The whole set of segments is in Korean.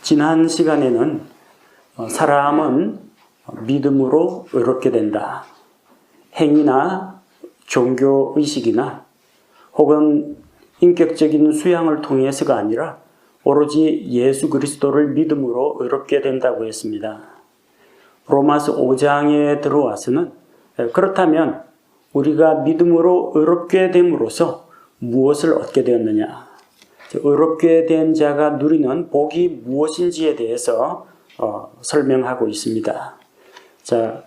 지난 시간에는 사람은 믿음으로 의롭게 된다. 행위나 종교의식이나 혹은 인격적인 수양을 통해서가 아니라 오로지 예수 그리스도를 믿음으로 의롭게 된다고 했습니다. 로마서 5장에 들어와서는 그렇다면 우리가 믿음으로 의롭게 됨으로써 무엇을 얻게 되었느냐? 의롭게 된 자가 누리는 복이 무엇인지에 대해서 설명하고 있습니다. 자,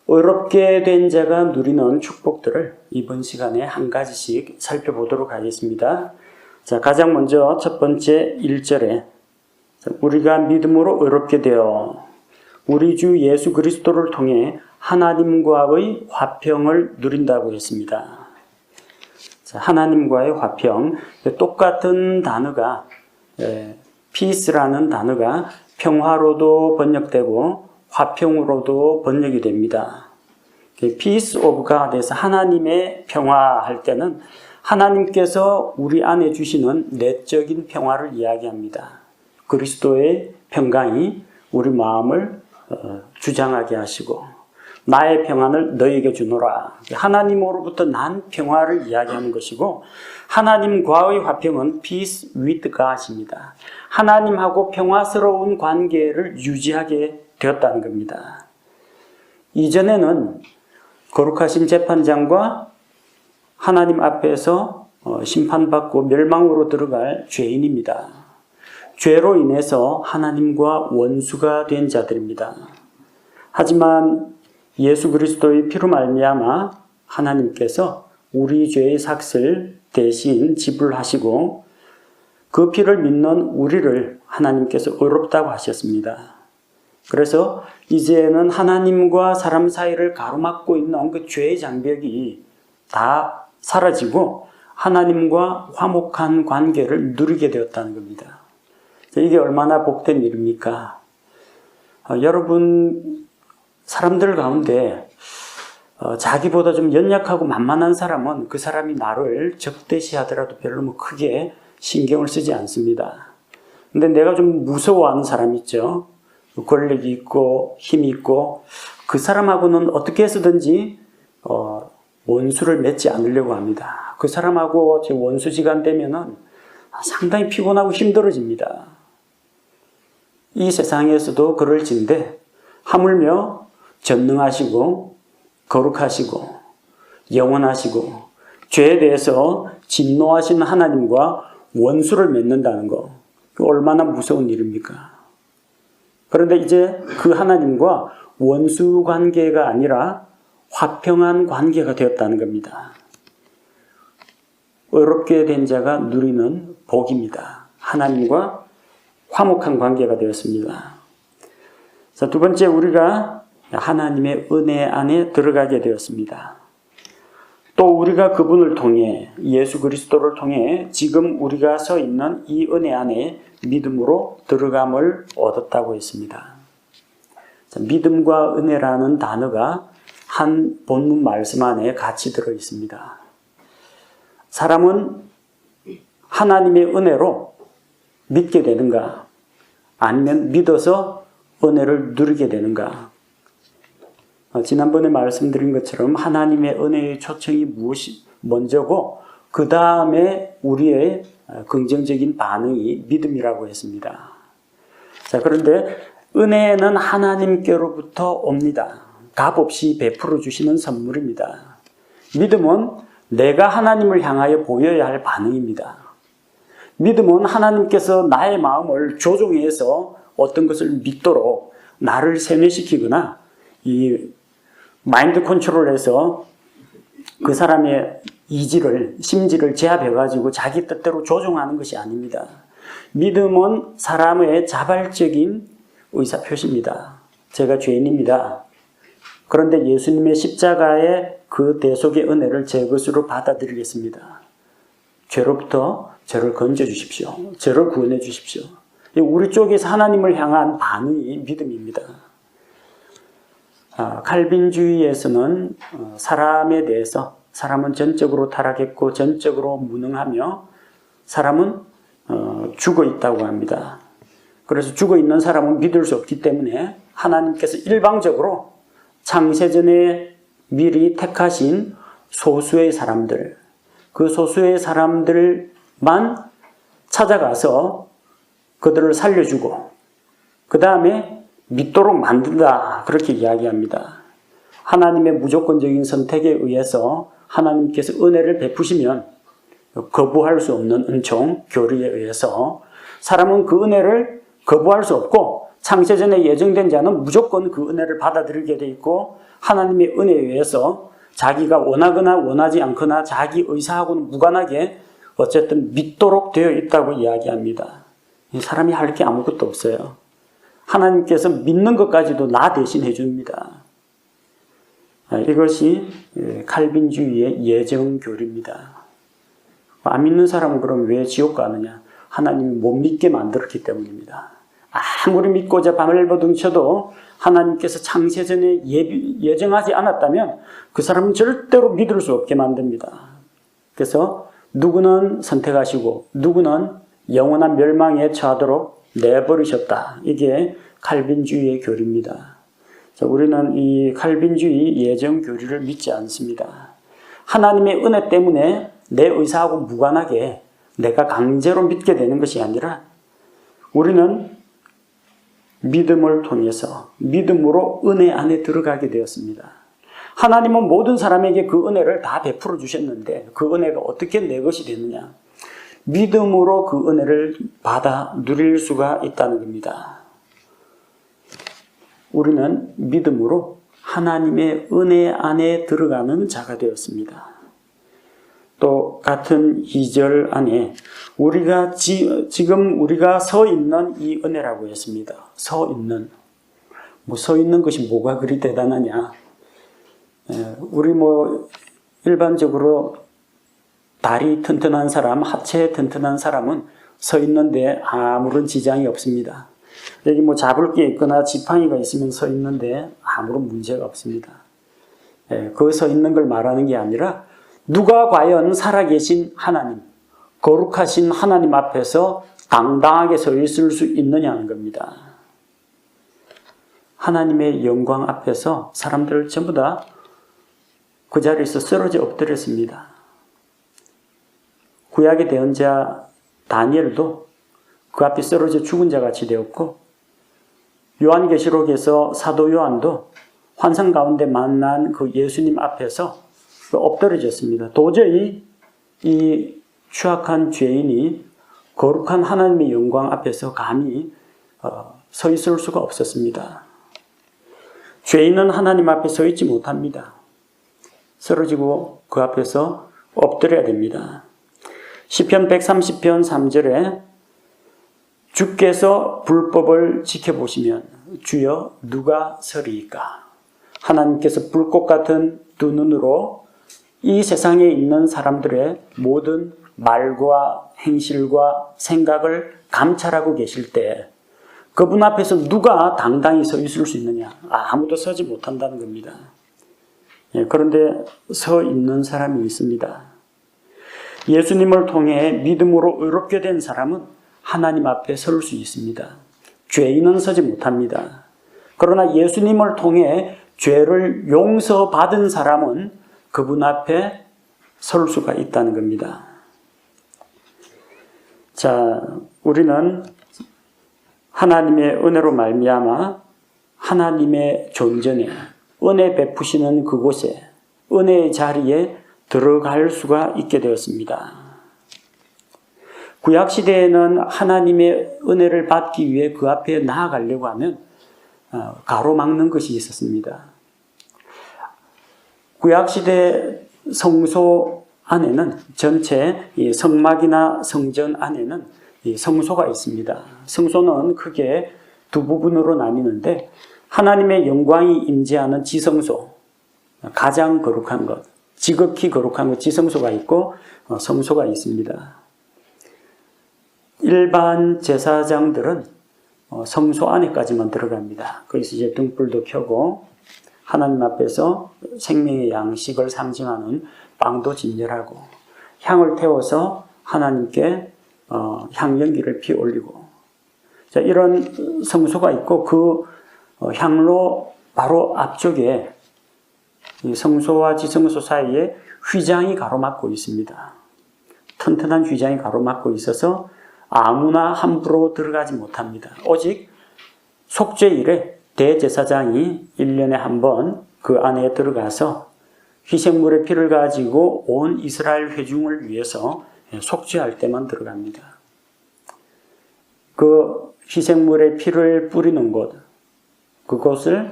의롭게 된 자가 누리는 축복들을 이번 시간에 한 가지씩 살펴보도록 하겠습니다. 자, 가장 먼저 첫 번째 1절에 우리가 믿음으로 의롭게 되어 우리 주 예수 그리스도를 통해 하나님과의 화평을 누린다고 했습니다. 자, 하나님과의 화평, 똑같은 단어가 peace라는 단어가 평화로도 번역되고 화평으로도 번역이 됩니다. peace of God에서 하나님의 평화 할 때는 하나님께서 우리 안에 주시는 내적인 평화를 이야기합니다. 그리스도의 평강이 우리 마음을 주장하게 하시고 나의 평안을 너에게 주노라. 하나님으로부터 난 평화를 이야기하는 것이고 하나님과의 화평은 peace with God입니다. 하나님하고 평화스러운 관계를 유지하게 되었다는 겁니다. 이전에는 거룩하신 재판장과 하나님 앞에서 심판받고 멸망으로 들어갈 죄인입니다. 죄로 인해서 하나님과 원수가 된 자들입니다. 하지만 예수 그리스도의 피로 말미암아 하나님께서 우리 죄의 삭을 대신 지불하시고 그 피를 믿는 우리를 하나님께서 의롭다고 하셨습니다. 그래서 이제는 하나님과 사람 사이를 가로막고 있는 그 죄의 장벽이 다 사라지고 하나님과 화목한 관계를 누리게 되었다는 겁니다. 이게 얼마나 복된 일입니까? 여러분 사람들 가운데 자기보다 좀 연약하고 만만한 사람은 그 사람이 나를 적대시하더라도 별로 크게 신경을 쓰지 않습니다. 근데 내가 좀 무서워하는 사람 있죠. 권력이 있고 힘이 있고 그 사람하고는 어떻게 해서든지 원수를 맺지 않으려고 합니다. 그 사람하고 제 원수지간 되면은 상당히 피곤하고 힘들어집니다. 이 세상에서도 그럴진데 하물며 전능하시고 거룩하시고 영원하시고 죄에 대해서 진노하시는 하나님과 원수를 맺는다는 거 얼마나 무서운 일입니까? 그런데 이제 그 하나님과 원수 관계가 아니라 화평한 관계가 되었다는 겁니다. 의롭게 된 자가 누리는 복입니다. 하나님과 화목한 관계가 되었습니다. 자, 두 번째 우리가 하나님의 은혜 안에 들어가게 되었습니다. 또 우리가 그분을 통해 예수 그리스도를 통해 지금 우리가 서 있는 이 은혜 안에 믿음으로 들어감을 얻었다고 했습니다. 자, 믿음과 은혜라는 단어가 한 본문 말씀 안에 같이 들어 있습니다. 사람은 하나님의 은혜로 믿게 되는가 아니면 믿어서 은혜를 누리게 되는가? 지난번에 말씀드린 것처럼 하나님의 은혜의 초청이 무엇이 먼저고 그 다음에 우리의 긍정적인 반응이 믿음이라고 했습니다. 자, 그런데 은혜는 하나님께로부터 옵니다. 값없이 베풀어 주시는 선물입니다. 믿음은 내가 하나님을 향하여 보여야 할 반응입니다. 믿음은 하나님께서 나의 마음을 조종해서 어떤 것을 믿도록 나를 세뇌시키거나 이 마인드 컨트롤해서 그 사람의 이지를, 심지를 제압해가지고 자기 뜻대로 조종하는 것이 아닙니다. 믿음은 사람의 자발적인 의사표시입니다. 제가 죄인입니다. 그런데 예수님의 십자가의 그 대속의 은혜를 제 것으로 받아들이겠습니다. 죄로부터 저를 건져주십시오. 저를 구원해 주십시오. 우리 쪽에서 하나님을 향한 반응이 믿음입니다. 칼빈주의에서는 사람에 대해서 사람은 전적으로 타락했고 전적으로 무능하며 사람은 죽어 있다고 합니다. 그래서 죽어 있는 사람은 믿을 수 없기 때문에 하나님께서 일방적으로 창세전에 미리 택하신 소수의 사람들, 그 소수의 사람들만 찾아가서 그들을 살려주고 그 다음에 믿도록 만든다, 그렇게 이야기합니다. 하나님의 무조건적인 선택에 의해서 하나님께서 은혜를 베푸시면 거부할 수 없는 은총, 교리에 의해서 사람은 그 은혜를 거부할 수 없고 창세전에 예정된 자는 무조건 그 은혜를 받아들이게 돼 있고 하나님의 은혜에 의해서 자기가 원하거나 원하지 않거나 자기 의사하고는 무관하게 어쨌든 믿도록 되어 있다고 이야기합니다. 사람이 할 게 아무것도 없어요. 하나님께서 믿는 것까지도 나 대신 해줍니다. 이것이 칼빈주의의 예정교리입니다. 안 믿는 사람은 그럼 왜 지옥 가느냐? 하나님이 못 믿게 만들었기 때문입니다. 아무리 믿고자 발버둥 쳐도 하나님께서 창세전에 예정하지 않았다면 그 사람은 절대로 믿을 수 없게 만듭니다. 그래서 누구는 선택하시고 누구는 영원한 멸망에 처하도록 내버리셨다. 이게 칼빈주의의 교리입니다. 자, 우리는 이 칼빈주의 예정 교리를 믿지 않습니다. 하나님의 은혜 때문에 내 의사하고 무관하게 내가 강제로 믿게 되는 것이 아니라 우리는 믿음을 통해서 믿음으로 은혜 안에 들어가게 되었습니다. 하나님은 모든 사람에게 그 은혜를 다 베풀어 주셨는데 그 은혜가 어떻게 내 것이 되느냐? 믿음으로 그 은혜를 받아 누릴 수가 있다는 겁니다. 우리는 믿음으로 하나님의 은혜 안에 들어가는 자가 되었습니다. 또 같은 2절 안에 우리가 지금 우리가 서 있는 이 은혜라고 했습니다. 서 있는. 서 있는 것이 뭐가 그리 대단하냐? 우리 일반적으로 다리 튼튼한 사람, 하체 튼튼한 사람은 서 있는데 아무런 지장이 없습니다. 여기 잡을 게 있거나 지팡이가 있으면 서 있는데 아무런 문제가 없습니다. 그 서 있는 걸 말하는 게 아니라 누가 과연 살아계신 하나님, 거룩하신 하나님 앞에서 당당하게 서 있을 수 있느냐는 겁니다. 하나님의 영광 앞에서 사람들 전부 다 그 자리에서 쓰러져 엎드렸습니다. 구약의 대언자 다니엘도 그 앞에 쓰러져 죽은 자 같이 되었고 요한계시록에서 사도 요한도 환상 가운데 만난 그 예수님 앞에서 엎드려졌습니다. 도저히 이 추악한 죄인이 거룩한 하나님의 영광 앞에서 감히 서 있을 수가 없었습니다. 죄인은 하나님 앞에 서 있지 못합니다. 쓰러지고 그 앞에서 엎드려야 됩니다. 시편 130편 3절에 주께서 불법을 지켜보시면 주여 누가 서리이까? 하나님께서 불꽃 같은 두 눈으로 이 세상에 있는 사람들의 모든 말과 행실과 생각을 감찰하고 계실 때 그분 앞에서 누가 당당히 서 있을 수 있느냐? 아무도 서지 못한다는 겁니다. 그런데 서 있는 사람이 있습니다. 예수님을 통해 믿음으로 의롭게 된 사람은 하나님 앞에 설 수 있습니다. 죄인은 서지 못합니다. 그러나 예수님을 통해 죄를 용서받은 사람은 그분 앞에 설 수가 있다는 겁니다. 자, 우리는 하나님의 은혜로 말미암아 하나님의 존전에 은혜 베푸시는 그곳에 은혜의 자리에 들어갈 수가 있게 되었습니다. 구약시대에는 하나님의 은혜를 받기 위해 그 앞에 나아가려고 하면 가로막는 것이 있었습니다. 구약시대 성소 안에는 전체 성막이나 성전 안에는 성소가 있습니다. 성소는 크게 두 부분으로 나뉘는데 하나님의 영광이 임재하는 지성소, 가장 거룩한 것, 지극히 거룩한 것, 지성소가 있고 성소가 있습니다. 일반 제사장들은 성소 안에까지만 들어갑니다. 거기서 이제 등불도 켜고 하나님 앞에서 생명의 양식을 상징하는 빵도 진열하고 향을 태워서 하나님께 향연기를 피워 올리고 자, 이런 성소가 있고 그 향로 바로 앞쪽에 이 성소와 지성소 사이에 휘장이 가로막고 있습니다. 튼튼한 휘장이 가로막고 있어서 아무나 함부로 들어가지 못합니다. 오직 속죄일에 대제사장이 1년에 한 번 그 안에 들어가서 희생물의 피를 가지고 온 이스라엘 회중을 위해서 속죄할 때만 들어갑니다. 그 희생물의 피를 뿌리는 곳, 그곳을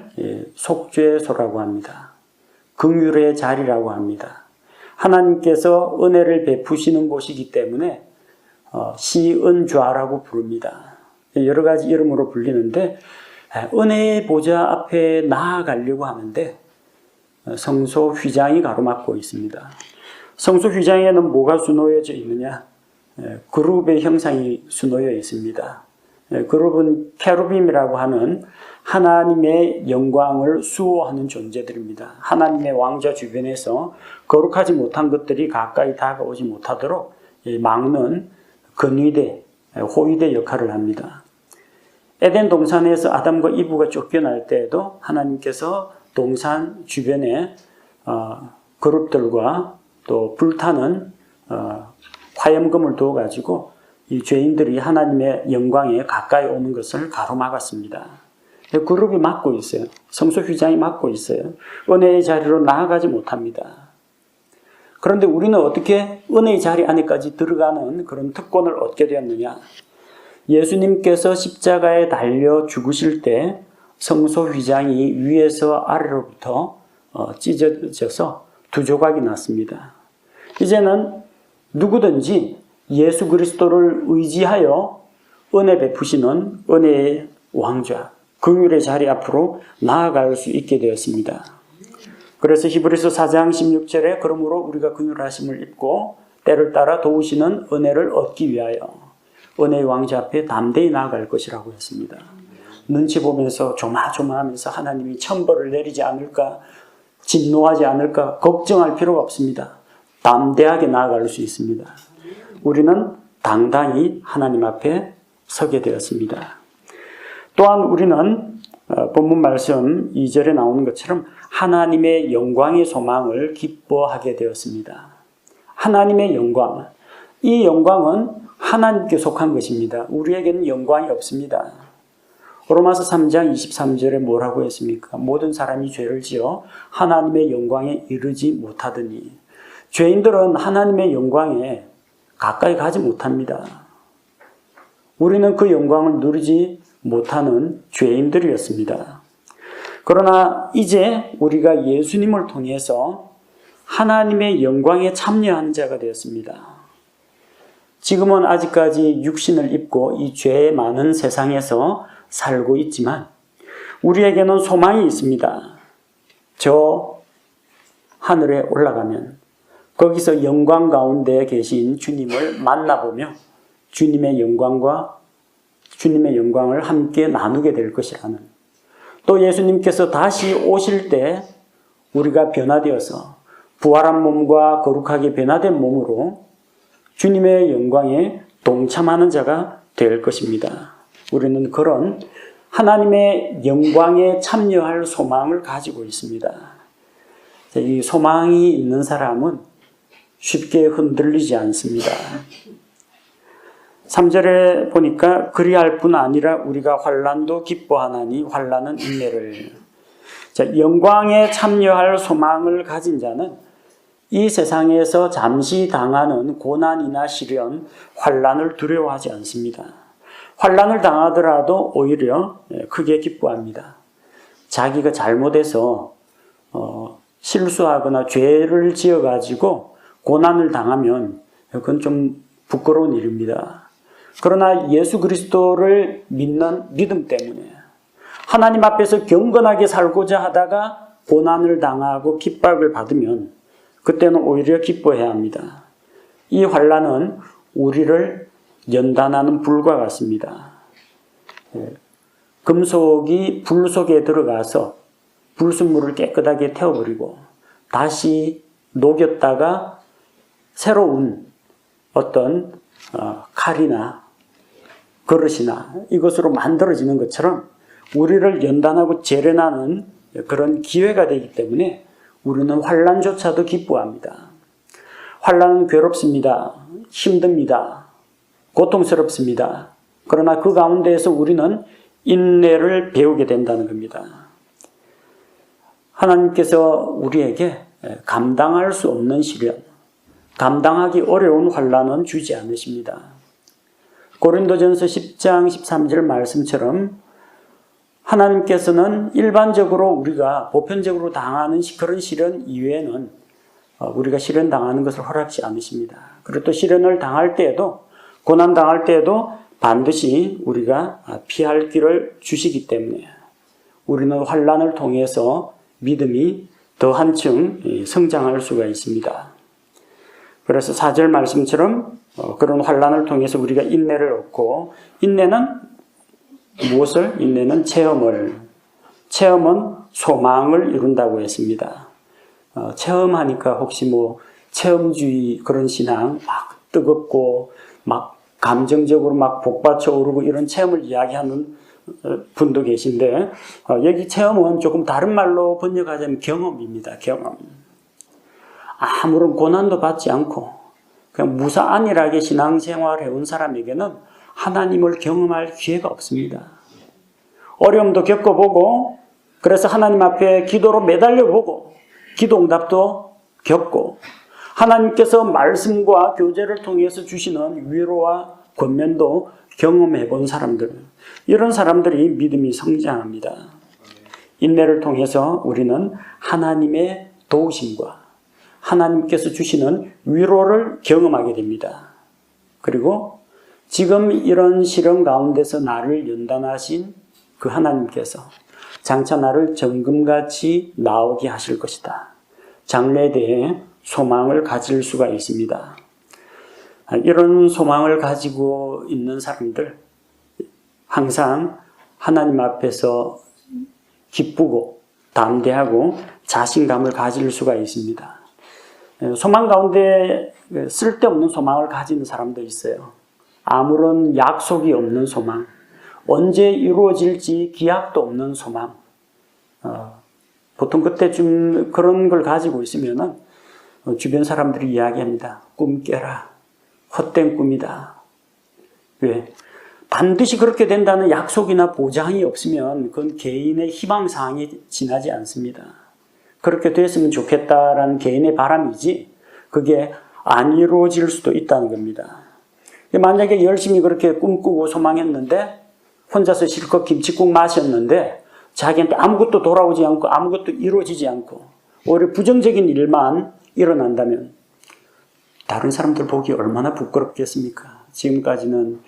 속죄소라고 합니다. 긍휼의 자리라고 합니다. 하나님께서 은혜를 베푸시는 곳이기 때문에 시은좌라고 부릅니다. 여러 가지 이름으로 불리는데 은혜의 보좌 앞에 나아가려고 하는데 성소 휘장이 가로막고 있습니다. 성소 휘장에는 뭐가 수놓여져 있느냐? 그룹의 형상이 수놓여 있습니다. 그룹은 케루빔이라고 하는 하나님의 영광을 수호하는 존재들입니다. 하나님의 왕좌 주변에서 거룩하지 못한 것들이 가까이 다가오지 못하도록 막는 근위대, 호위대 역할을 합니다. 에덴 동산에서 아담과 이브가 쫓겨날 때에도 하나님께서 동산 주변에 그룹들과 또 불타는 화염금을 두어가지고 이 죄인들이 하나님의 영광에 가까이 오는 것을 가로막았습니다. 그룹이 막고 있어요. 성소 휘장이 막고 있어요. 은혜의 자리로 나아가지 못합니다. 그런데 우리는 어떻게 은혜의 자리 안에까지 들어가는 그런 특권을 얻게 되었느냐? 예수님께서 십자가에 달려 죽으실 때 성소 휘장이 위에서 아래로부터 찢어져서 두 조각이 났습니다. 이제는 누구든지 예수 그리스도를 의지하여 은혜 베푸시는 은혜의 왕좌, 긍휼의 자리 앞으로 나아갈 수 있게 되었습니다. 그래서 히브리서 4장 16절에 그러므로 우리가 긍휼하심을 입고 때를 따라 도우시는 은혜를 얻기 위하여 은혜의 왕좌 앞에 담대히 나아갈 것이라고 했습니다. 눈치 보면서 조마조마하면서 하나님이 천벌을 내리지 않을까, 진노하지 않을까 걱정할 필요가 없습니다. 담대하게 나아갈 수 있습니다. 우리는 당당히 하나님 앞에 서게 되었습니다. 또한 우리는 본문 말씀 2절에 나오는 것처럼 하나님의 영광의 소망을 기뻐하게 되었습니다. 하나님의 영광, 이 영광은 하나님께 속한 것입니다. 우리에게는 영광이 없습니다. 로마서 3장 23절에 뭐라고 했습니까? 모든 사람이 죄를 지어 하나님의 영광에 이르지 못하더니 죄인들은 하나님의 영광에 가까이 가지 못합니다. 우리는 그 영광을 누리지 못하는 죄인들이었습니다. 그러나 이제 우리가 예수님을 통해서 하나님의 영광에 참여하는 자가 되었습니다. 지금은 아직까지 육신을 입고 이 죄의 많은 세상에서 살고 있지만 우리에게는 소망이 있습니다. 저 하늘에 올라가면 거기서 영광 가운데 계신 주님을 만나보며 주님의 영광을 함께 나누게 될 것이라는, 또 예수님께서 다시 오실 때 우리가 변화되어서 부활한 몸과 거룩하게 변화된 몸으로 주님의 영광에 동참하는 자가 될 것입니다. 우리는 그런 하나님의 영광에 참여할 소망을 가지고 있습니다. 이 소망이 있는 사람은 쉽게 흔들리지 않습니다. 3절에 보니까 그리할 뿐 아니라 우리가 환난도 기뻐하나니 환난은 인내를. 영광에 참여할 소망을 가진 자는 이 세상에서 잠시 당하는 고난이나 시련, 환난을 두려워하지 않습니다. 환난을 당하더라도 오히려 크게 기뻐합니다. 자기가 잘못해서 실수하거나 죄를 지어가지고 고난을 당하면 그건 좀 부끄러운 일입니다. 그러나 예수 그리스도를 믿는 믿음 때문에 하나님 앞에서 경건하게 살고자 하다가 고난을 당하고 핍박을 받으면 그때는 오히려 기뻐해야 합니다. 이 환난은 우리를 연단하는 불과 같습니다. 금속이 불 속에 들어가서 불순물을 깨끗하게 태워버리고 다시 녹였다가 새로운 어떤 칼이나 그릇이나 이것으로 만들어지는 것처럼 우리를 연단하고 재련하는 그런 기회가 되기 때문에 우리는 환난조차도 기뻐합니다. 환난은 괴롭습니다. 힘듭니다. 고통스럽습니다. 그러나 그 가운데에서 우리는 인내를 배우게 된다는 겁니다. 하나님께서 우리에게 감당할 수 없는 시련, 감당하기 어려운 환난은 주지 않으십니다. 고린도전서 10장 13절 말씀처럼 하나님께서는 일반적으로 우리가 보편적으로 당하는 그런 시련 이외에는 우리가 시련 당하는 것을 허락지 않으십니다. 그리고 또 시련을 당할 때에도, 고난 당할 때에도 반드시 우리가 피할 길을 주시기 때문에 우리는 환난을 통해서 믿음이 더 한층 성장할 수가 있습니다. 그래서 4절 말씀처럼 그런 환난을 통해서 우리가 인내를 얻고, 인내는 무엇을? 인내는 체험은 소망을 이룬다고 했습니다. 체험하니까 혹시 체험주의 그런 신앙, 막 뜨겁고 막 감정적으로 막 복받쳐 오르고 이런 체험을 이야기하는 분도 계신데, 여기 체험은 조금 다른 말로 번역하자면 경험입니다. 경험. 아무런 고난도 받지 않고 그냥 무사안일하게 신앙생활 해온 사람에게는 하나님을 경험할 기회가 없습니다. 어려움도 겪어보고, 그래서 하나님 앞에 기도로 매달려보고, 기도응답도 겪고, 하나님께서 말씀과 교제를 통해서 주시는 위로와 권면도 경험해본 사람들, 이런 사람들이 믿음이 성장합니다. 인내를 통해서 우리는 하나님의 도우심과 하나님께서 주시는 위로를 경험하게 됩니다. 그리고 지금 이런 시련 가운데서 나를 연단하신 그 하나님께서 장차 나를 정금같이 나오게 하실 것이다. 장래에 대해 소망을 가질 수가 있습니다. 이런 소망을 가지고 있는 사람들, 항상 하나님 앞에서 기쁘고 담대하고 자신감을 가질 수가 있습니다. 소망 가운데 쓸데없는 소망을 가지는 사람도 있어요. 아무런 약속이 없는 소망, 언제 이루어질지 기약도 없는 소망. 보통 그때쯤 그런 걸 가지고 있으면은 주변 사람들이 이야기합니다. 꿈 깨라. 헛된 꿈이다. 왜? 반드시 그렇게 된다는 약속이나 보장이 없으면 그건 개인의 희망사항이 지나지 않습니다. 그렇게 됐으면 좋겠다라는 개인의 바람이지 그게 안 이루어질 수도 있다는 겁니다. 만약에 열심히 그렇게 꿈꾸고 소망했는데 혼자서 실컷 김치국 마셨는데 자기한테 아무것도 돌아오지 않고 아무것도 이루어지지 않고 오히려 부정적인 일만 일어난다면 다른 사람들 보기 얼마나 부끄럽겠습니까? 지금까지는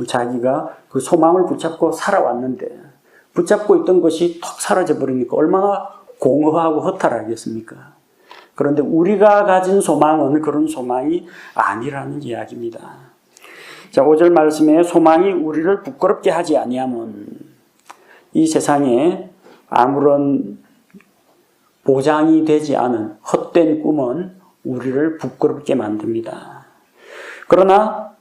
자기가 그 소망을 붙잡고 살아왔는데 붙잡고 있던 것이 턱 사라져 버리니까 얼마나 공허하고 허탈하겠습니까? 그런데 우리가 가진 소망은 그런 소망이 아니라는 이야기입니다. 자, 5절 말씀에 소망이 우리를 부끄럽게 하지 아니하면 이 세상에 아무런 보장이 되지 않은 헛된 꿈은 우리를 부끄럽게 만듭니다. 그러나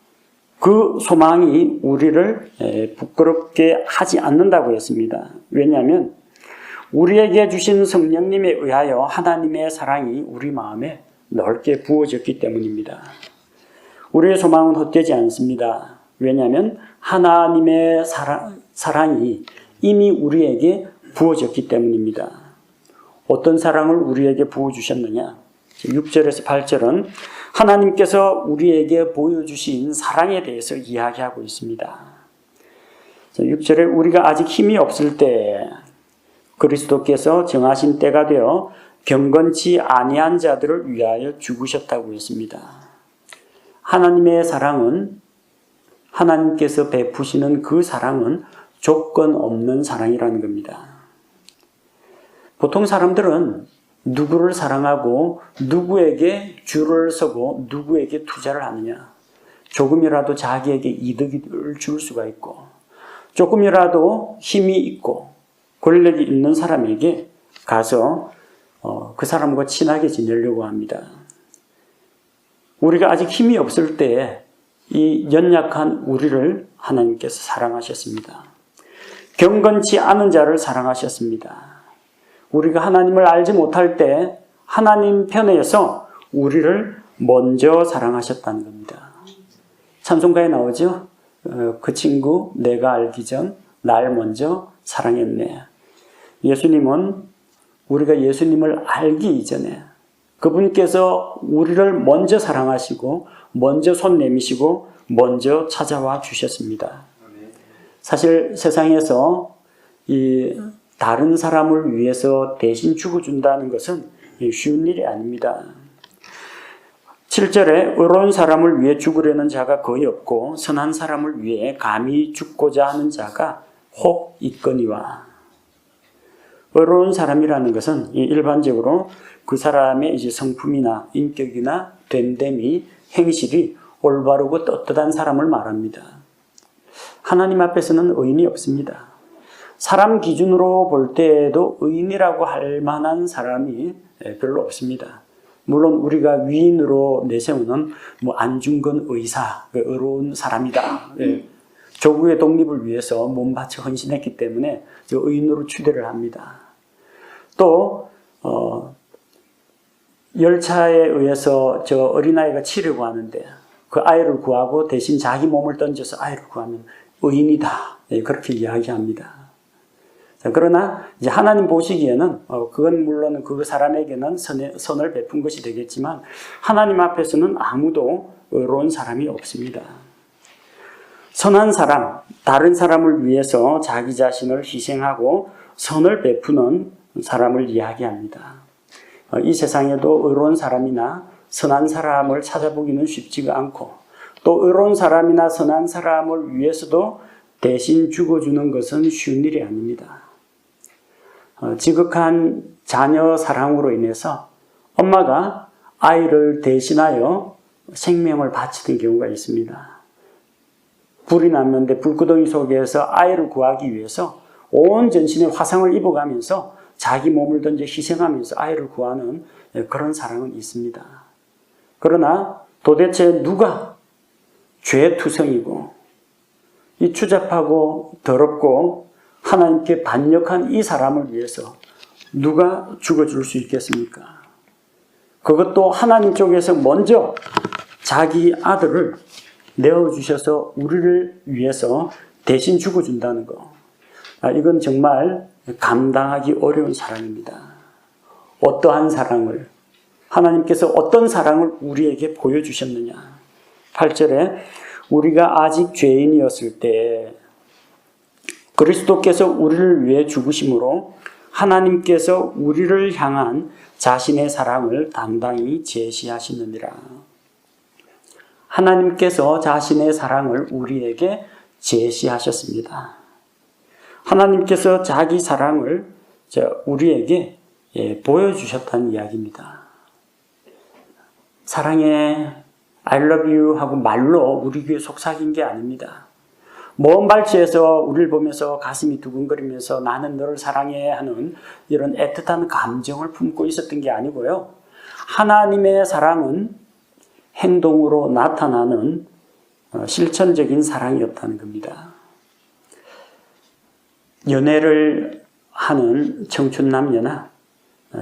그 소망이 우리를 부끄럽게 하지 않는다고 했습니다. 왜냐하면 우리에게 주신 성령님에 의하여 하나님의 사랑이 우리 마음에 넓게 부어졌기 때문입니다. 우리의 소망은 헛되지 않습니다. 왜냐하면 하나님의 사랑이 이미 우리에게 부어졌기 때문입니다. 어떤 사랑을 우리에게 부어주셨느냐? 6절에서 8절은 하나님께서 우리에게 보여주신 사랑에 대해서 이야기하고 있습니다. 6절에 우리가 아직 힘이 없을 때 그리스도께서 정하신 때가 되어 경건치 아니한 자들을 위하여 죽으셨다고 했습니다. 하나님의 사랑은, 하나님께서 베푸시는 그 사랑은 조건 없는 사랑이라는 겁니다. 보통 사람들은 누구를 사랑하고 누구에게 줄을 서고 누구에게 투자를 하느냐. 조금이라도 자기에게 이득을 줄 수가 있고 조금이라도 힘이 있고 권력이 있는 사람에게 가서 그 사람과 친하게 지내려고 합니다. 우리가 아직 힘이 없을 때 이 연약한 우리를 하나님께서 사랑하셨습니다. 경건치 않은 자를 사랑하셨습니다. 우리가 하나님을 알지 못할 때 하나님 편에서 우리를 먼저 사랑하셨다는 겁니다. 찬송가에 나오죠. 그 친구 내가 알기 전 날 먼저 사랑했네. 예수님은 우리가 예수님을 알기 이전에 그분께서 우리를 먼저 사랑하시고 먼저 손 내미시고 먼저 찾아와 주셨습니다. 사실 세상에서 이 다른 사람을 위해서 대신 죽어준다는 것은 쉬운 일이 아닙니다. 7절에 의로운 사람을 위해 죽으려는 자가 거의 없고 선한 사람을 위해 감히 죽고자 하는 자가 혹 있거니와. 의로운 사람이라는 것은 일반적으로 그 사람의 이제 성품이나 인격이나 됨됨이, 행실이 올바르고 떳떳한 사람을 말합니다. 하나님 앞에서는 의인이 없습니다. 사람 기준으로 볼 때에도 의인이라고 할 만한 사람이 별로 없습니다. 물론 우리가 위인으로 내세우는 안중근 의사, 의로운 사람이다. 조국의 독립을 위해서 몸바쳐 헌신했기 때문에 의인으로 추대를 합니다. 또 열차에 의해서 저 어린아이가 치려고 하는데 그 아이를 구하고 대신 자기 몸을 던져서 아이를 구하면 의인이다. 그렇게 이야기합니다. 자, 그러나 이제 하나님 보시기에는 그건 물론 그 사람에게는 선을 베푼 것이 되겠지만 하나님 앞에서는 아무도 의로운 사람이 없습니다. 선한 사람, 다른 사람을 위해서 자기 자신을 희생하고 선을 베푸는 사람을 이야기합니다. 이 세상에도 의로운 사람이나 선한 사람을 찾아보기는 쉽지가 않고 또 의로운 사람이나 선한 사람을 위해서도 대신 죽어주는 것은 쉬운 일이 아닙니다. 지극한 자녀 사랑으로 인해서 엄마가 아이를 대신하여 생명을 바치던 경우가 있습니다. 불이 났는데 불구덩이 속에서 아이를 구하기 위해서 온 전신에 화상을 입어가면서 자기 몸을 던져 희생하면서 아이를 구하는 그런 사랑은 있습니다. 그러나 도대체 누가 죄투성이고 이 추잡하고 더럽고 하나님께 반역한 이 사람을 위해서 누가 죽어줄 수 있겠습니까? 그것도 하나님 쪽에서 먼저 자기 아들을 내어주셔서 우리를 위해서 대신 죽어준다는 거. 이건 정말 감당하기 어려운 사랑입니다. 어떠한 사랑을, 하나님께서 어떤 사랑을 우리에게 보여주셨느냐. 8절에 우리가 아직 죄인이었을 때 그리스도께서 우리를 위해 죽으심으로 하나님께서 우리를 향한 자신의 사랑을 당당히 제시하시느니라. 하나님께서 자신의 사랑을 우리에게 제시하셨습니다. 하나님께서 자기 사랑을 우리에게 보여주셨다는 이야기입니다. 사랑해, I love you 하고 말로 우리 귀에 속삭인 게 아닙니다. 먼 발치에서 우리를 보면서 가슴이 두근거리면서 나는 너를 사랑해 하는 이런 애틋한 감정을 품고 있었던 게 아니고요. 하나님의 사랑은 행동으로 나타나는 실천적인 사랑이었다는 겁니다. 연애를 하는 청춘 남녀나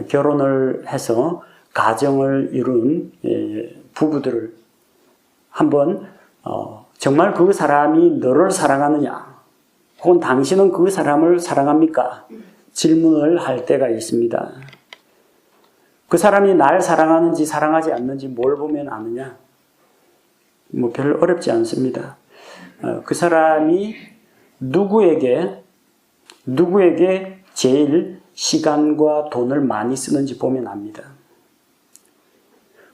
결혼을 해서 가정을 이룬 부부들을 한번 정말 그 사람이 너를 사랑하느냐 혹은 당신은 그 사람을 사랑합니까? 질문을 할 때가 있습니다. 그 사람이 날 사랑하는지 사랑하지 않는지 뭘 보면 아느냐? 별 어렵지 않습니다. 그 사람이 누구에게 제일 시간과 돈을 많이 쓰는지 보면 압니다.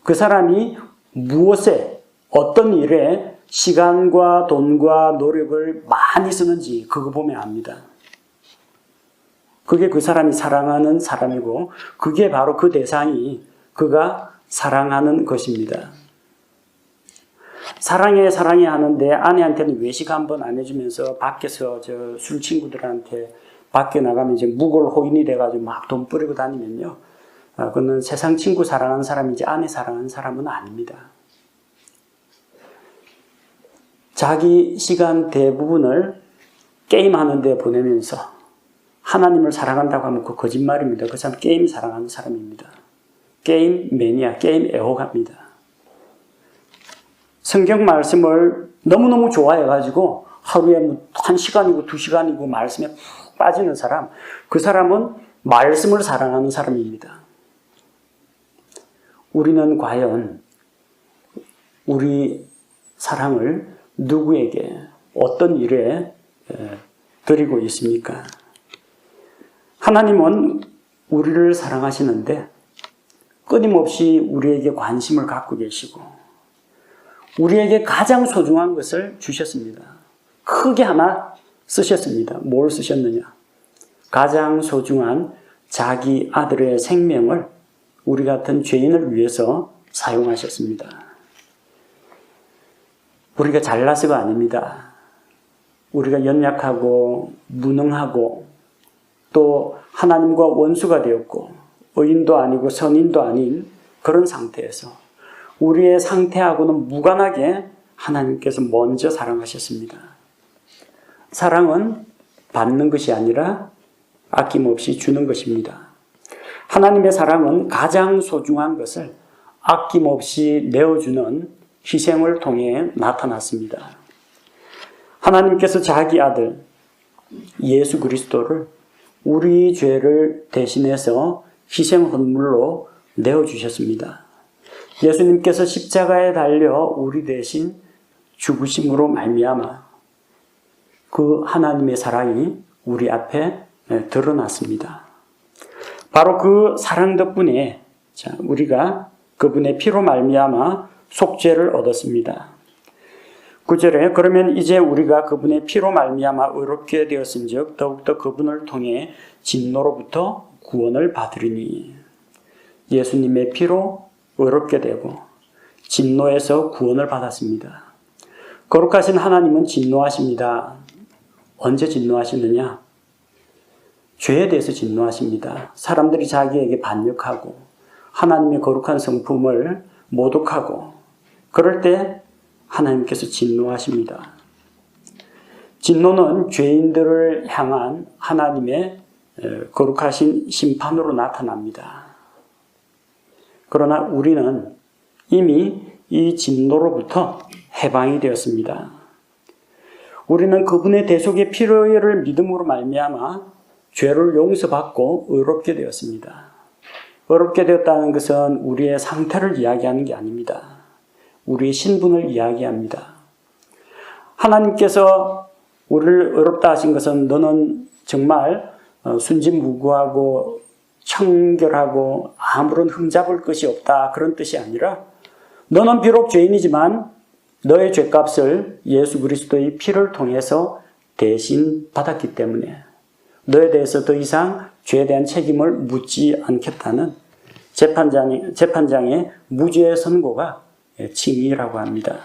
그 사람이 무엇에, 어떤 일에 시간과 돈과 노력을 많이 쓰는지 그거 보면 압니다. 그게 그 사람이 사랑하는 사람이고 그게 바로 그 대상이 그가 사랑하는 것입니다. 사랑해 하는데 아내한테는 외식 한번 안 해주면서 밖에서 술 친구들한테 밖에 나가면 이제 무골호인이 돼가지고 막 돈 뿌리고 다니면요. 그거는 세상 친구 사랑하는 사람이지 아내 사랑하는 사람은 아닙니다. 자기 시간 대부분을 게임하는 데 보내면서 하나님을 사랑한다고 하면 그 거짓말입니다. 그 사람 게임 사랑하는 사람입니다. 게임 매니아, 게임 애호가입니다. 성경 말씀을 너무너무 좋아해가지고 하루에 1시간이고 2시간이고 말씀에 푹 빠지는 사람, 그 사람은 말씀을 사랑하는 사람입니다. 우리는 과연 우리 사랑을 누구에게 어떤 일에 드리고 있습니까? 하나님은 우리를 사랑하시는데 끊임없이 우리에게 관심을 갖고 계시고 우리에게 가장 소중한 것을 주셨습니다. 크게 하나 쓰셨습니다. 뭘 쓰셨느냐? 가장 소중한 자기 아들의 생명을 우리 같은 죄인을 위해서 사용하셨습니다. 우리가 잘나서가 아닙니다. 우리가 연약하고 무능하고 또 하나님과 원수가 되었고 의인도 아니고 선인도 아닌 그런 상태에서 우리의 상태하고는 무관하게 하나님께서 먼저 사랑하셨습니다. 사랑은 받는 것이 아니라 아낌없이 주는 것입니다. 하나님의 사랑은 가장 소중한 것을 아낌없이 내어주는 희생을 통해 나타났습니다. 하나님께서 자기 아들 예수 그리스도를 우리 죄를 대신해서 희생 헌물로 내어주셨습니다. 예수님께서 십자가에 달려 우리 대신 죽으심으로 말미암아 그 하나님의 사랑이 우리 앞에 드러났습니다. 바로 그 사랑 덕분에 우리가 그분의 피로 말미암아 속죄를 얻었습니다. 9절에 그러면 이제 우리가 그분의 피로 말미암아 의롭게 되었은즉 더욱더 그분을 통해 진노로부터 구원을 받으리니. 예수님의 피로 의롭게 되고 진노에서 구원을 받았습니다. 거룩하신 하나님은 진노하십니다. 언제 진노하시느냐? 죄에 대해서 진노하십니다. 사람들이 자기에게 반역하고 하나님의 거룩한 성품을 모독하고 그럴 때 하나님께서 진노하십니다. 진노는 죄인들을 향한 하나님의 거룩하신 심판으로 나타납니다. 그러나 우리는 이미 이 진노로부터 해방이 되었습니다. 우리는 그분의 대속의 피를 믿음으로 말미암아 죄를 용서받고 의롭게 되었습니다. 의롭게 되었다는 것은 우리의 상태를 이야기하는 게 아닙니다. 우리의 신분을 이야기합니다. 하나님께서 우리를 의롭다 하신 것은 너는 정말 순진무구하고 청결하고 아무런 흠잡을 것이 없다 그런 뜻이 아니라 너는 비록 죄인이지만 너의 죄값을 예수 그리스도의 피를 통해서 대신 받았기 때문에 너에 대해서 더 이상 죄에 대한 책임을 묻지 않겠다는 재판장의 무죄의 선고가 칭의라고 합니다.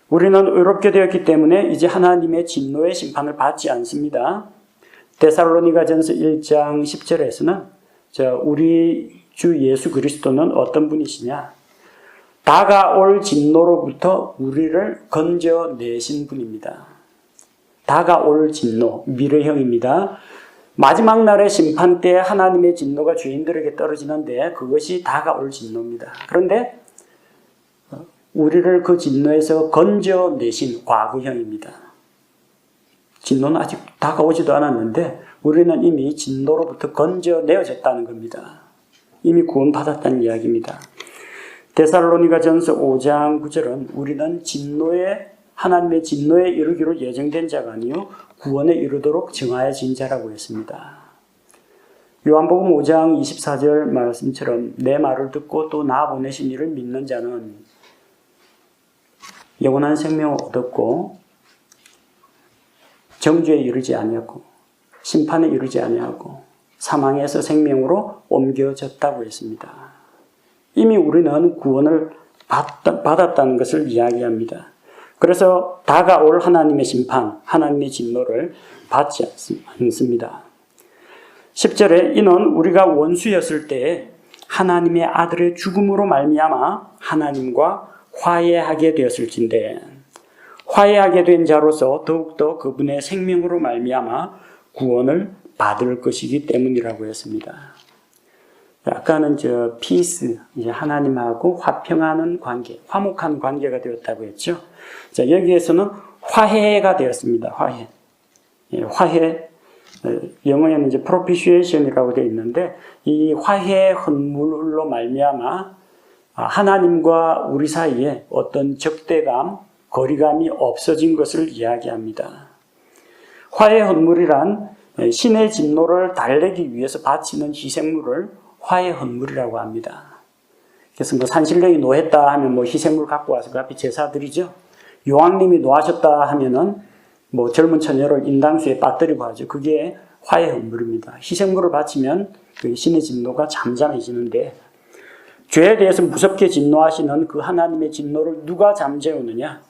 우리는 의롭게 되었기 때문에 이제 하나님의 진노의 심판을 받지 않습니다. 데살로니가전서 1장 10절에서는 우리 주 예수 그리스도는 어떤 분이시냐? 다가올 진노로부터 우리를 건져내신 분입니다. 다가올 진노, 미래형입니다. 마지막 날의 심판 때 하나님의 진노가 죄인들에게 떨어지는데 그것이 다가올 진노입니다. 그런데 우리를 그 진노에서 건져내신 과거형입니다. 진노는 아직 다가오지도 않았는데 우리는 이미 진노로부터 건져내어졌다는 겁니다. 이미 구원받았다는 이야기입니다. 데살로니가전서 5장 9절은 우리는 하나님의 진노에 이르기로 예정된 자가 아니요 구원에 이르도록 정하여진 자라고 했습니다. 요한복음 5장 24절 말씀처럼 내 말을 듣고 또 나 보내신 이를 믿는 자는 영원한 생명을 얻었고 정죄에 이르지 아니하고 심판에 이르지 아니하고 사망에서 생명으로 옮겨졌다고 했습니다. 이미 우리는 구원을 받았다는 것을 이야기합니다. 그래서 다가올 하나님의 심판, 하나님의 진노를 받지 않습니다. 10절에 이는 우리가 원수였을 때에 하나님의 아들의 죽음으로 말미암아 하나님과 화해하게 되었을진데 화해하게 된 자로서 더욱더 그분의 생명으로 말미암아 구원을 받을 것이기 때문이라고 했습니다. 아까는 피스, 이제 하나님하고 화평하는 관계, 화목한 관계가 되었다고 했죠. 자, 여기에서는 화해가 되었습니다. 화해. 화해. 영어에는 이제 propitiation이라고 되어 있는데, 이 화해 헌물로 말미암아 하나님과 우리 사이에 어떤 적대감, 거리감이 없어진 것을 이야기합니다. 화해 헌물이란 신의 진노를 달래기 위해서 바치는 희생물을 화해 헌물이라고 합니다. 그래서 산신령이 노했다 하면 희생물 갖고 와서 그 앞에 제사 드리죠. 요한님이 노하셨다 하면은 젊은 처녀를 인당수에 빠뜨리고 하죠. 그게 화해 헌물입니다. 희생물을 바치면 그 신의 진노가 잠잠해지는데, 죄에 대해서 무섭게 진노하시는 그 하나님의 진노를 누가 잠재우느냐?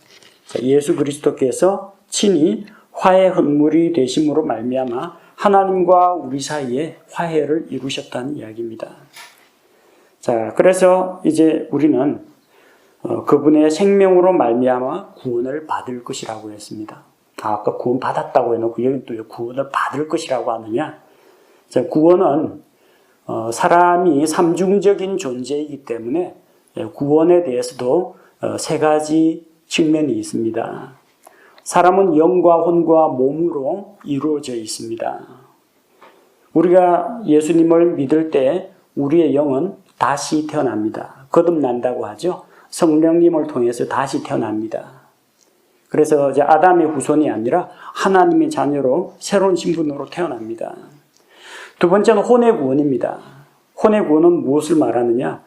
예수 그리스도께서 친히 화해 헌물이 되심으로 말미암아 하나님과 우리 사이에 화해를 이루셨다는 이야기입니다. 자, 그래서 이제 우리는 그분의 생명으로 말미암아 구원을 받을 것이라고 했습니다. 아까 구원 받았다고 해놓고 여기 또 구원을 받을 것이라고 하느냐? 자, 구원은 사람이 삼중적인 존재이기 때문에 구원에 대해서도 세 가지 측면이 있습니다. 사람은 영과 혼과 몸으로 이루어져 있습니다. 우리가 예수님을 믿을 때 우리의 영은 다시 태어납니다. 거듭난다고 하죠. 성령님을 통해서 다시 태어납니다. 그래서 이제 아담의 후손이 아니라 하나님의 자녀로 새로운 신분으로 태어납니다. 두 번째는 혼의 구원입니다. 혼의 구원은 무엇을 말하느냐?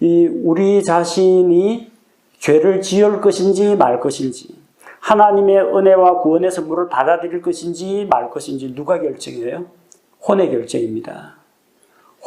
우리 자신이 죄를 지을 것인지 말 것인지, 하나님의 은혜와 구원의 선물을 받아들일 것인지 말 것인지 누가 결정해요? 혼의 결정입니다.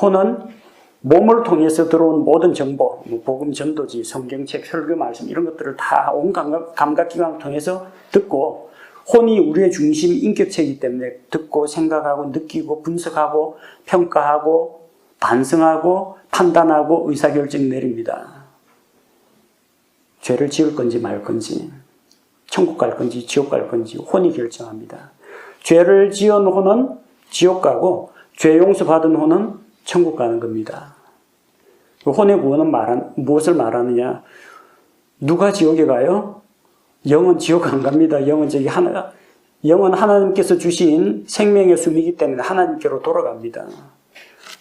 혼은 몸을 통해서 들어온 모든 정보, 복음 전도지, 성경책, 설교 말씀 이런 것들을 다 온 감각기관을 통해서 듣고, 혼이 우리의 중심 인격체이기 때문에 듣고 생각하고 느끼고 분석하고 평가하고 반성하고 판단하고 의사결정 내립니다. 죄를 지을 건지 말 건지, 천국 갈 건지 지옥 갈 건지 혼이 결정합니다. 죄를 지은 혼은 지옥 가고 죄 용서받은 혼은 천국 가는 겁니다. 혼의 구원은 무엇을 말하느냐? 누가 지옥에 가요? 영은 지옥 안 갑니다. 영은 하나님께서 주신 생명의 숨이기 때문에 하나님께로 돌아갑니다.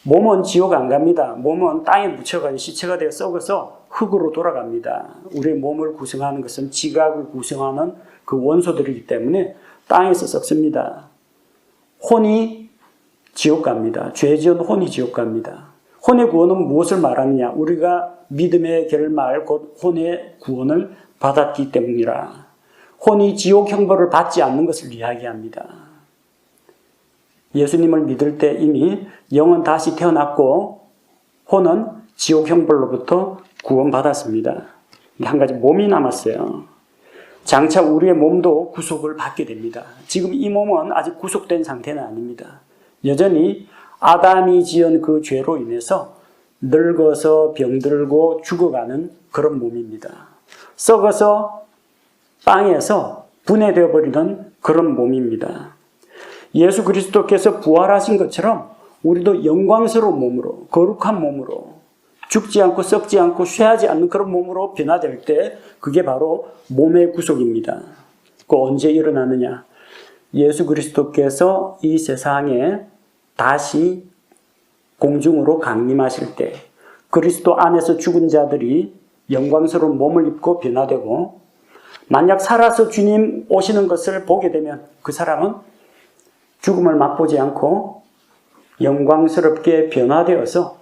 몸은 지옥 안 갑니다. 몸은 땅에 묻혀가지고 시체가 되어 썩어서 흙으로 돌아갑니다. 우리의 몸을 구성하는 것은 지각을 구성하는 그 원소들이기 때문에 땅에서 썩습니다. 혼이 지옥 갑니다. 죄 지은 혼이 지옥 갑니다. 혼의 구원은 무엇을 말하느냐? 우리가 믿음의 결말 곧 혼의 구원을 받았기 때문이라. 혼이 지옥 형벌을 받지 않는 것을 이야기합니다. 예수님을 믿을 때 이미 영은 다시 태어났고 혼은 지옥 형벌로부터 구원받았습니다. 한 가지 몸이 남았어요. 장차 우리의 몸도 구속을 받게 됩니다. 지금 이 몸은 아직 구속된 상태는 아닙니다. 여전히 아담이 지은 그 죄로 인해서 늙어서 병들고 죽어가는 그런 몸입니다. 썩어서 빵에서 분해되어 버리는 그런 몸입니다. 예수 그리스도께서 부활하신 것처럼 우리도 영광스러운 몸으로, 거룩한 몸으로, 죽지 않고 썩지 않고 쇠하지 않는 그런 몸으로 변화될 때 그게 바로 몸의 구속입니다. 그 언제 일어나느냐? 예수 그리스도께서 이 세상에 다시 공중으로 강림하실 때 그리스도 안에서 죽은 자들이 영광스러운 몸을 입고 변화되고, 만약 살아서 주님 오시는 것을 보게 되면 그 사람은 죽음을 맛보지 않고 영광스럽게 변화되어서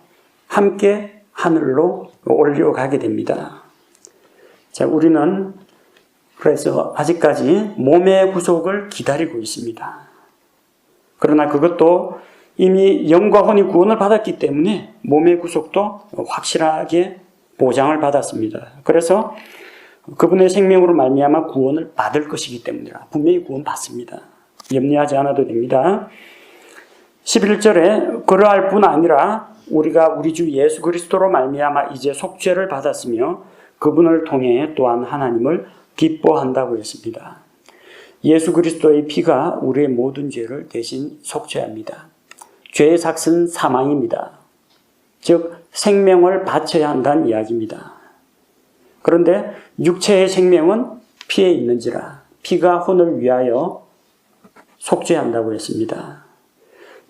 함께 하늘로 올려가게 됩니다. 자, 우리는 그래서 아직까지 몸의 구속을 기다리고 있습니다. 그러나 그것도 이미 영과 혼이 구원을 받았기 때문에 몸의 구속도 확실하게 보장을 받았습니다. 그래서 그분의 생명으로 말미암아 구원을 받을 것이기 때문이라. 분명히 구원 받습니다. 염려하지 않아도 됩니다. 11절에 그러할 뿐 아니라 우리가 우리 주 예수 그리스도로 말미암아 이제 속죄를 받았으며 그분을 통해 또한 하나님을 기뻐한다고 했습니다. 예수 그리스도의 피가 우리의 모든 죄를 대신 속죄합니다. 죄의 삭은 사망입니다. 즉 생명을 바쳐야 한다는 이야기입니다. 그런데 육체의 생명은 피에 있는지라 피가 혼을 위하여 속죄한다고 했습니다.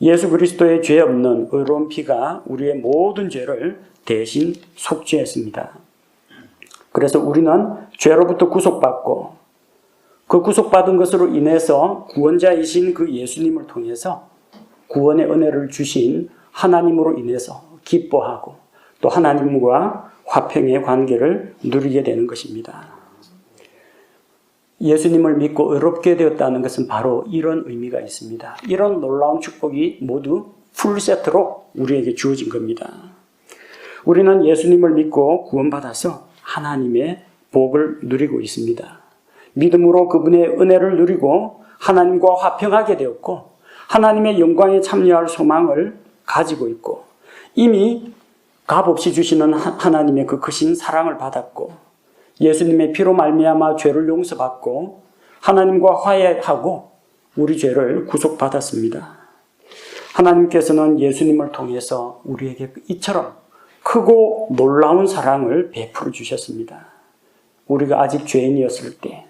예수 그리스도의 죄 없는 의로운 피가 우리의 모든 죄를 대신 속죄했습니다. 그래서 우리는 죄로부터 구속받고 그 구속받은 것으로 인해서 구원자이신 그 예수님을 통해서 구원의 은혜를 주신 하나님으로 인해서 기뻐하고 또 하나님과 화평의 관계를 누리게 되는 것입니다. 예수님을 믿고 의롭게 되었다는 것은 바로 이런 의미가 있습니다. 이런 놀라운 축복이 모두 풀세트로 우리에게 주어진 겁니다. 우리는 예수님을 믿고 구원받아서 하나님의 복을 누리고 있습니다. 믿음으로 그분의 은혜를 누리고 하나님과 화평하게 되었고 하나님의 영광에 참여할 소망을 가지고 있고 이미 값없이 주시는 하나님의 그 크신 사랑을 받았고 예수님의 피로 말미암아 죄를 용서받고 하나님과 화해하고 우리 죄를 구속받았습니다. 하나님께서는 예수님을 통해서 우리에게 이처럼 크고 놀라운 사랑을 베풀어 주셨습니다. 우리가 아직 죄인이었을 때,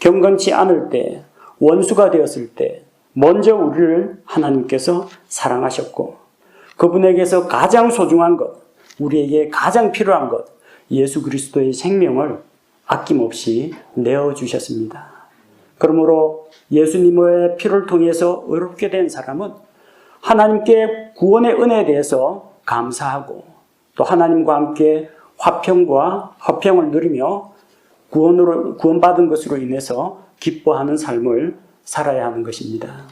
경건치 않을 때, 원수가 되었을 때 먼저 우리를 하나님께서 사랑하셨고 그분에게서 가장 소중한 것, 우리에게 가장 필요한 것, 예수 그리스도의 생명을 아낌없이 내어주셨습니다. 그러므로 예수님의 피를 통해서 의롭게 된 사람은 하나님께 구원의 은혜에 대해서 감사하고 또 하나님과 함께 화평을 누리며 구원받은 것으로 인해서 기뻐하는 삶을 살아야 하는 것입니다.